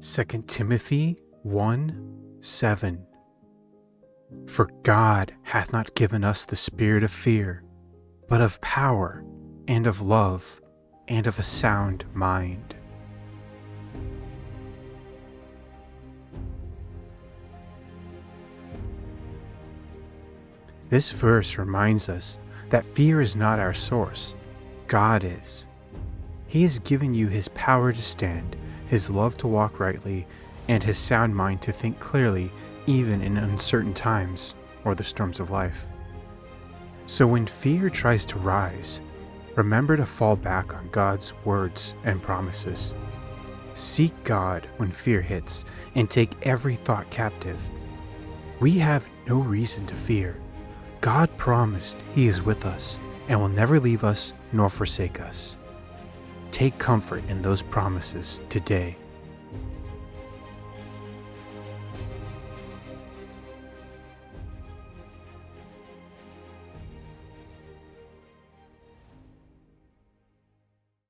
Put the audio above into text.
2 Timothy 1:7. For God hath not given us the spirit of fear, but of power, and of love, and of a sound mind. This verse reminds us that fear is not our source. God is. He has given you His power to stand, His love to walk rightly, and His sound mind to think clearly even in uncertain times or the storms of life. So when fear tries to rise, remember to fall back on God's words and promises. Seek God when fear hits and take every thought captive. We have no reason to fear. God promised He is with us and will never leave us nor forsake us. Take comfort in those promises today.